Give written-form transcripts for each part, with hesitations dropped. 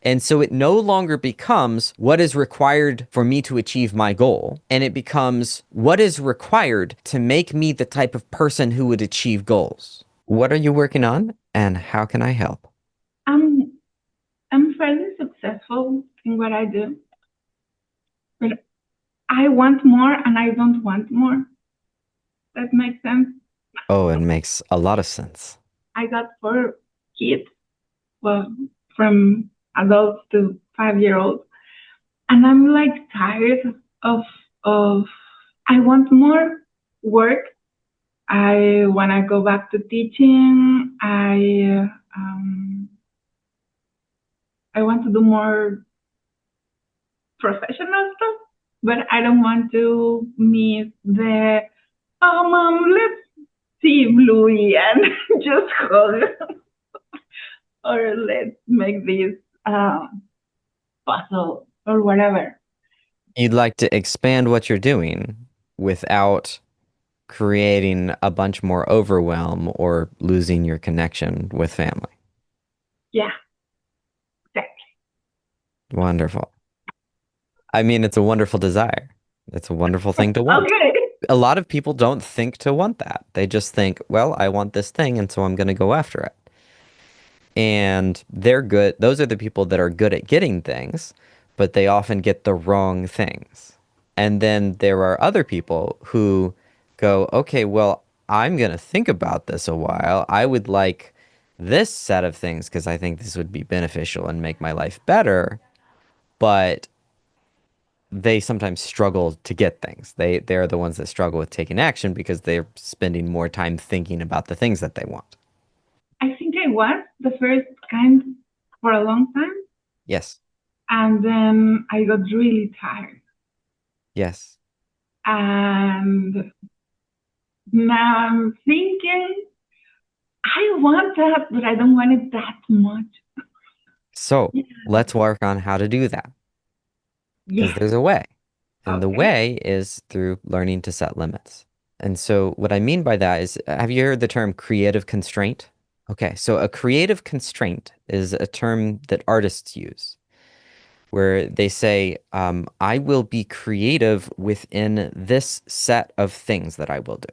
And so it no longer becomes what is required for me to achieve my goal, and it becomes what is required to make me the type of person who would achieve goals. What are you working on, and how can I help? I'm I'm fairly successful in what I do, but I want more and I don't want more. That makes sense. Oh, it makes a lot of sense. I got 4 kids, well, from adults to 5 year olds, and I'm like tired of of. I want more work. I want to go back to teaching. I want to do more professional stuff, but I don't want to miss the mom, let's see Bluey and just hug, or let's make this puzzle or whatever. You'd like to expand what you're doing without creating a bunch more overwhelm or losing your connection with family. Yeah, exactly. Wonderful. I mean, it's a wonderful desire. It's a wonderful thing to want. Okay. A lot of people don't think to want that. They just think, well, I want this thing, and so I'm going to go after it. And they're good. Those are the people that are good at getting things, but they often get the wrong things. And then there are other people who go, okay, well, I'm going to think about this a while. I would like this set of things because I think this would be beneficial and make my life better. But they sometimes struggle to get things. They're the ones that struggle with taking action because they're spending more time thinking about the things that they want. I think I was the first kind for a long time, Yes. and then I got really tired. Yes. And now I'm thinking I want that, but I don't want it that much. So Yeah. let's work on how to do that because Yes. there's a way. And the Okay. way is through learning to set limits. And so what I mean by that is, have you heard the term creative constraint? Okay, so a creative constraint is a term that artists use where they say, I will be creative within this set of things that I will do.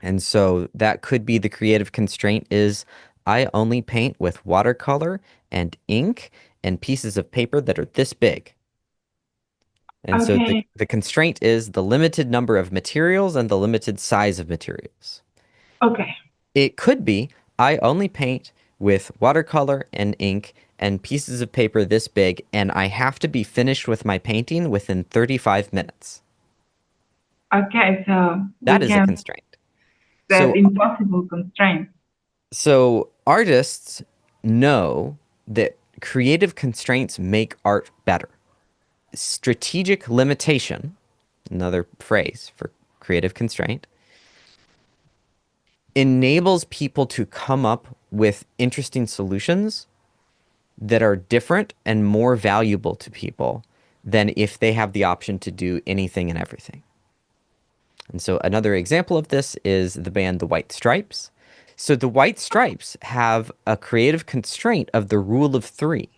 And so that could be the creative constraint is I only paint with watercolor and ink and pieces of paper that are this big. And so Okay. the constraint is the limited number of materials and the limited size of materials. Okay. It could be I only paint with watercolor and ink and pieces of paper this big, and I have to be finished with my painting within 35 minutes. Okay. So That we is a can constraint. set So impossible constraints. So artists know that creative constraints make art better. Strategic limitation, another phrase for creative constraint, enables people to come up with interesting solutions that are different and more valuable to people than if they have the option to do anything and everything. And so another example of this is the band The White Stripes. So the White Stripes have a creative constraint of the rule of three.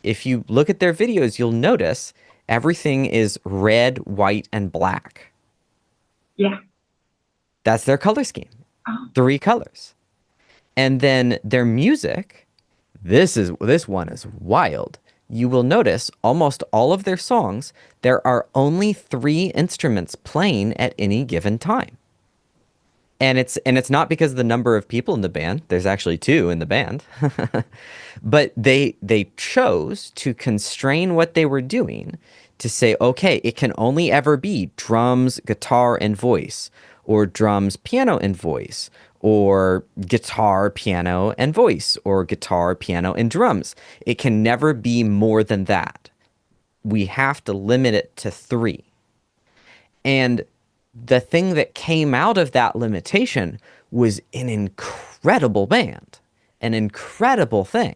If you look at their videos, you'll notice everything is red, white, and black. Yeah. That's their color scheme. Oh, Three colors. And then their music, this one is wild. You will notice almost all of their songs, there are only three instruments playing at any given time. And it's not because of the number of people in the band. There's actually two in the band. But they chose to constrain what they were doing to say, okay, it can only ever be drums, guitar, and voice, or drums, piano, and voice, or guitar, piano, and voice, or guitar, piano, and drums. It can never be more than that. We have to limit it to three. And the thing that came out of that limitation was an incredible band, an incredible thing,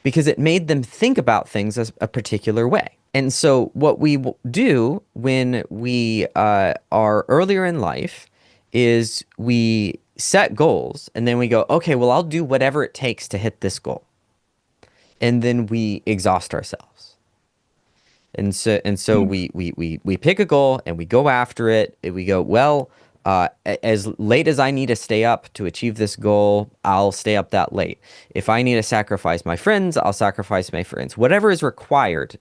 because it made them think about things as a particular way. And so, what we do when we are earlier in life is we set goals and then we go, okay, well, I'll do whatever it takes to hit this goal. and then we exhaust ourselves. And so Yeah. we pick a goal and we go after it. And we go, well, as late as I need to stay up to achieve this goal, I'll stay up that late. If I need to sacrifice my friends, I'll sacrifice my friends. Whatever is required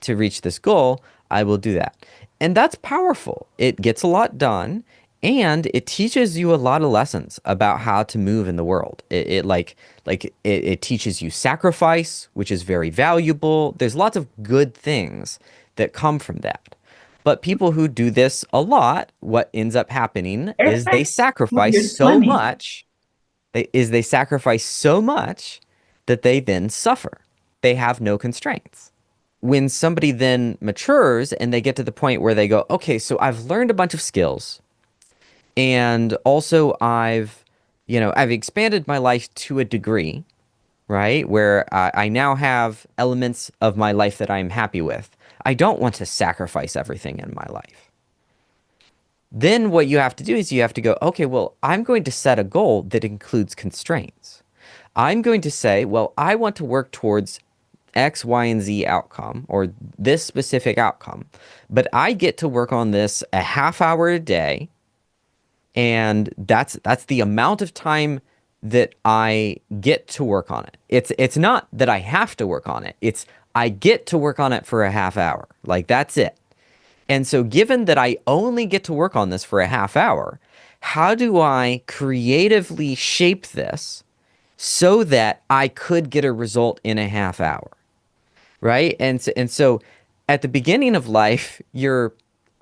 to reach this goal, I will do that. And that's powerful. It gets a lot done and it teaches you a lot of lessons about how to move in the world. It teaches you sacrifice, which is very valuable. There's lots of good things that come from that. But people who do this a lot, what ends up happening is they Perfect when sacrifice you're so 20. much, they sacrifice so much that they then suffer. They have no constraints. When somebody then matures and they get to the point where they go, okay, so I've learned a bunch of skills and also I've expanded my life to a degree, right? Where I now have elements of my life that I'm happy with. I don't want to sacrifice everything in my life. Then what you have to do is you have to go, okay, well, I'm going to set a goal that includes constraints. I'm going to say, well, I want to work towards X, Y, and Z outcome or this specific outcome, but I get to work on this a half hour a day, and that's the amount of time that I get to work on it. It's not that I have to work on it. It's I get to work on it for a half hour. Like that's it. And so given that I only get to work on this for a half hour, how do I creatively shape this so that I could get a result in a half hour? Right? And so at the beginning of life, you're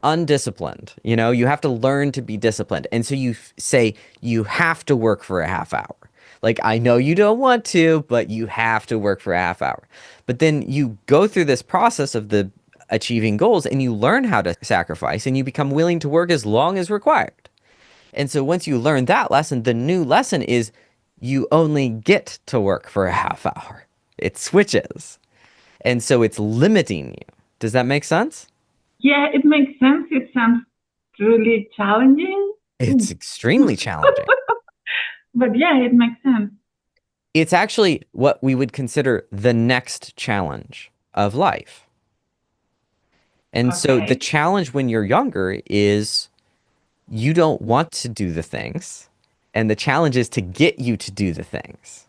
undisciplined. You have to learn to be disciplined. And so say you have to work for a half hour. Like I know you don't want to, but you have to work for a half hour. But then you go through this process of the achieving goals and you learn how to sacrifice and you become willing to work as long as required. And so once you learn that lesson, the new lesson is you only get to work for a half hour. It switches. And so it's limiting you. Does that make sense? Yeah, it makes sense. It sounds really challenging, It's extremely challenging. but yeah, it makes sense. It's actually what we would consider the next challenge of life. And so the Okay. challenge when you're younger is you don't want to do the things, and the challenge is to get you to do the things,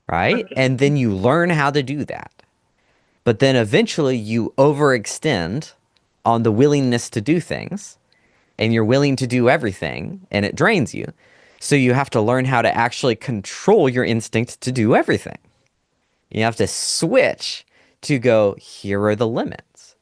right? Okay. And then you learn how to do that. But then eventually you overextend on the willingness to do things, and you're willing to do everything, and it drains you. So you have to learn how to actually control your instinct to do everything. You have to switch to go, here are the limits.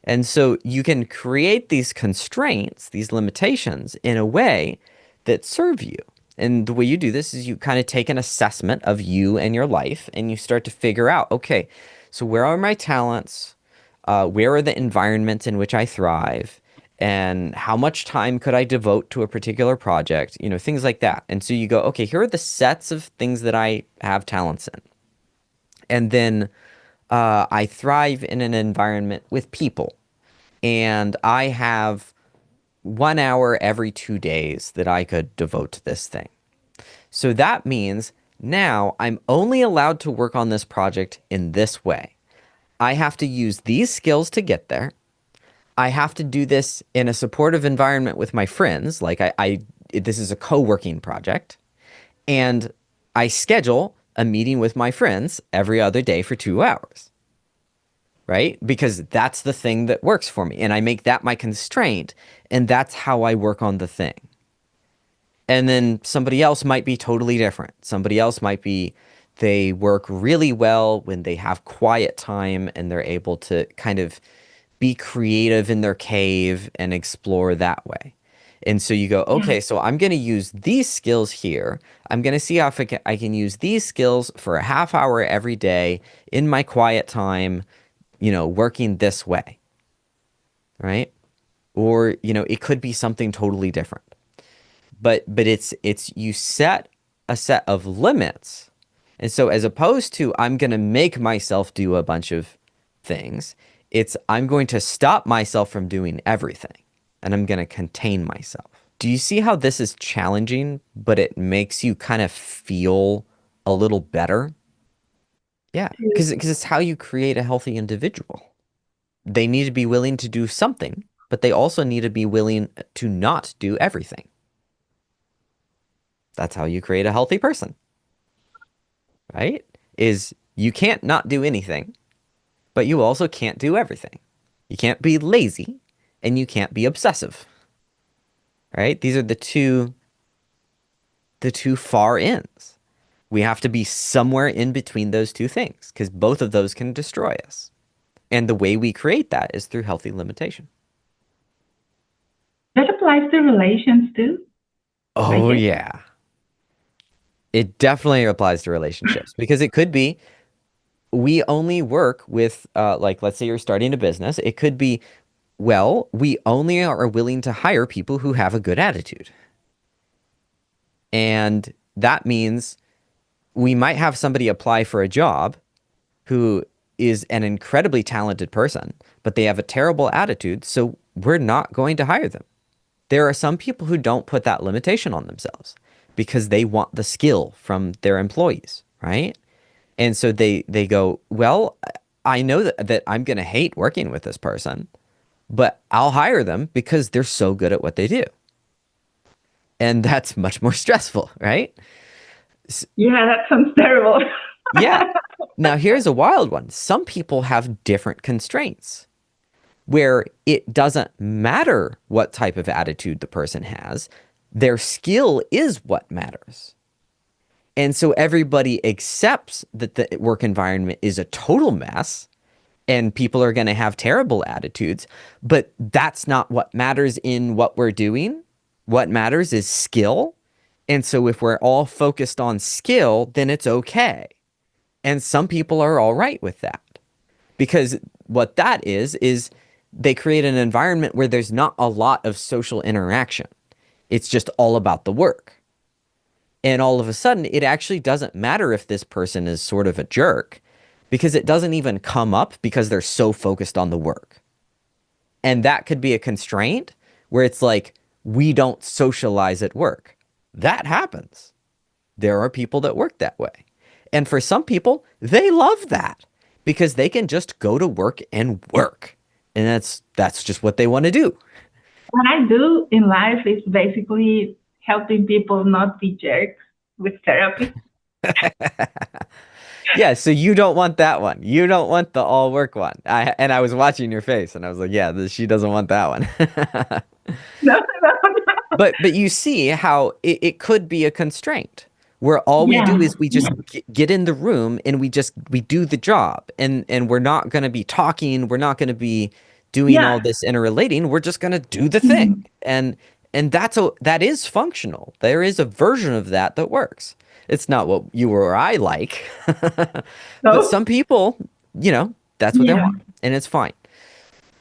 And so you can create these constraints, these limitations in a way that serve you. And the way you do this is you kind of take an assessment of you and your life and you start to figure out, okay, so where are my talents? Where are the environments in which I thrive? And how much time could I devote to a particular project? Things like that. And so you go, okay, here are the sets of things that I have talents in. And then I thrive in an environment with people. And I have 1 hour every 2 days that I could devote to this thing. So that means now I'm only allowed to work on this project in this way. I have to use these skills to get there. I have to do this in a supportive environment with my friends. This is a co-working project. And I schedule a meeting with my friends every other day for 2 hours, right? Because that's the thing that works for me. And I make that my constraint. And that's how I work on the thing. And then somebody else might be totally different. Somebody else might be, they work really well when they have quiet time and they're able to kind of be creative in their cave and explore that way. And so you go, Yeah. okay, so I'm going to use these skills here. I'm going to see how I can use these skills for a half hour every day in my quiet time, working this way, right? Or, it could be something totally different. But it's you set a set of limits. And so as opposed to I'm going to make myself do a bunch of things, it's I'm going to stop myself from doing everything and I'm going to contain myself. Do you see how this is challenging, but it makes you kind of feel a little better? Yeah, to, because it's how you create a healthy individual. They need to be willing to do something, but they also need to be willing to not do everything. That's how you create a healthy person, right? Is you can't not do anything, but you also can't do everything. You can't be lazy and you can't be obsessive, right? These are the two far ends. We have to be somewhere in between those two things because both of those can destroy us. And the way we create that is through healthy limitation. that applies to relations too, I Oh guess. yeah. It definitely applies to relationships because it could be we only work with like let's say you're starting a business. It could be well, we only are willing to hire people who have a good attitude. And that means we might have somebody apply for a job who is an incredibly talented person, but they have a terrible attitude, so we're not going to hire them. There are some people who don't put that limitation on themselves because they want the skill from their employees, right? And so they go, well, I know that I'm going to hate working with this person, but I'll hire them because they're so good at what they do. And that's much more stressful, right? Yeah, that sounds terrible. Yeah. Now, here's a wild one. Some people have different constraints where it doesn't matter what type of attitude the person has, their skill is what matters. And so everybody accepts that the work environment is a total mess and people are going to have terrible attitudes, but that's not what matters in what we're doing. What matters is skill. And so if we're all focused on skill, then it's okay. And some people are all right with that because what that is they create an environment where there's not a lot of social interaction. It's just all about the work. And all of a sudden, it actually doesn't matter if this person is sort of a jerk because it doesn't even come up because they're so focused on the work. And that could be a constraint where it's like, we don't socialize at work. That happens. There are people that work that way. And for some people, they love that because they can just go to work and work. And that's just what they want to do. What I do in life is basically helping people not be jerks with therapy. Yeah, so you don't want that one. You don't want the all work one. I was watching your face and I was like, yeah, she doesn't want that one. No, no, no. But you see how it could be a constraint where all we do Yeah, is we just get in the room and we do the job and we're not going to be talking, we're not going to be doing yeah. all this interrelating, we're just going to do the thing. Mhm. And that is functional. There is a version of that that works. It's not what you or I like. But So, some people, that's what they yeah, want and it's fine.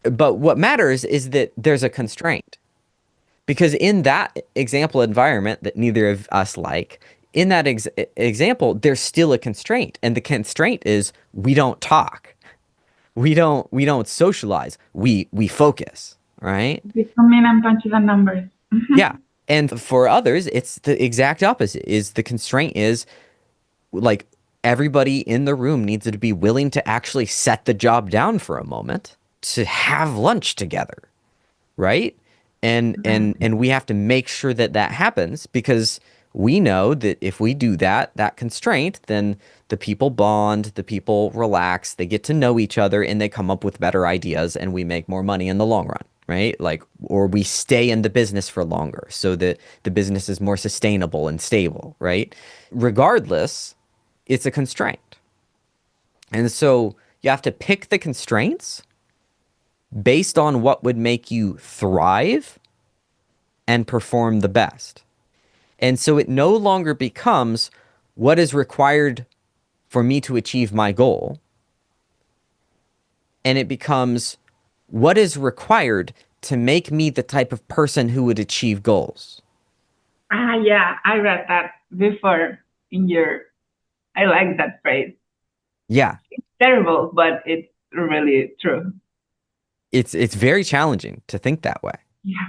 But what matters is that there's a constraint. Because in that example environment that neither of us like, in that example, there's still a constraint. And the constraint is we don't talk. We don't socialize. We focus, right? we come in and punch the numbers. Yeah. And for others, it's the exact opposite. Is the constraint is like everybody in the room needs to be willing to actually set the job down for a moment to have lunch together, right? And we have to make sure that that happens because we know that if we do that constraint, then the people bond, the people relax, they get to know each other, and they come up with better ideas, and we make more money in the long run, right? Like, or we stay in the business for longer so that the business is more sustainable and stable, right? Regardless, it's a constraint. And so you have to pick the constraints based on what would make you thrive and perform the best. And so it no longer becomes what is required for me to achieve my goal. And it becomes what is required to make me the type of person who would achieve goals. Ah, yeah, I read that before in your. I like that phrase. Yeah, Terrible, but it's really true. it's very challenging to think that way. Yeah.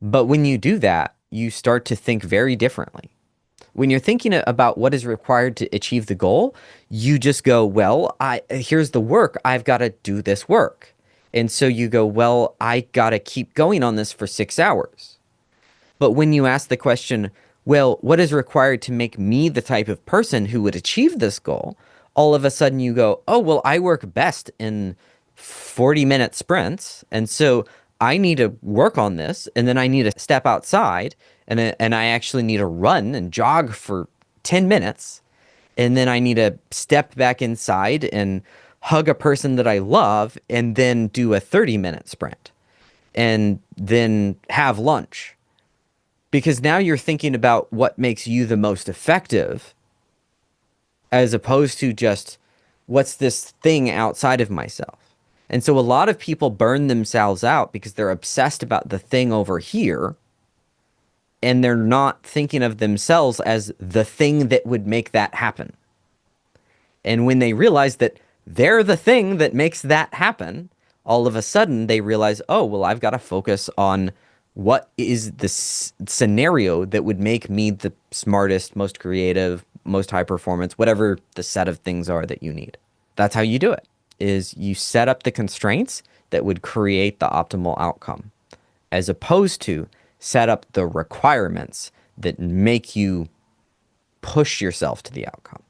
But when you do that, you start to think very differently. When you're thinking about what is required to achieve the goal, you just go, well, here's the work. I've got to do this work. And so you go, well, I got to keep going on this for 6 hours. But when you ask the question, well, what is required to make me the type of person who would achieve this goal? All of a sudden you go, oh, well, I work best in 40-minute sprints. And so I need to work on this. And then I need to step outside and I actually need to run and jog for 10 minutes. And then I need to step back inside and hug a person that I love and then do a 30-minute sprint and then have lunch because now you're thinking about what makes you the most effective as opposed to just what's this thing outside of myself. And so a lot of people burn themselves out because they're obsessed about the thing over here and they're not thinking of themselves as the thing that would make that happen. And when they realize that they're the thing that makes that happen, all of a sudden they realize, oh, well, I've got to focus on what is the scenario that would make me the smartest, most creative, most high performance, whatever the set of things are that you need. That's how you do it, is you set up the constraints that would create the optimal outcome, as opposed to set up the requirements that make you push yourself to the outcome.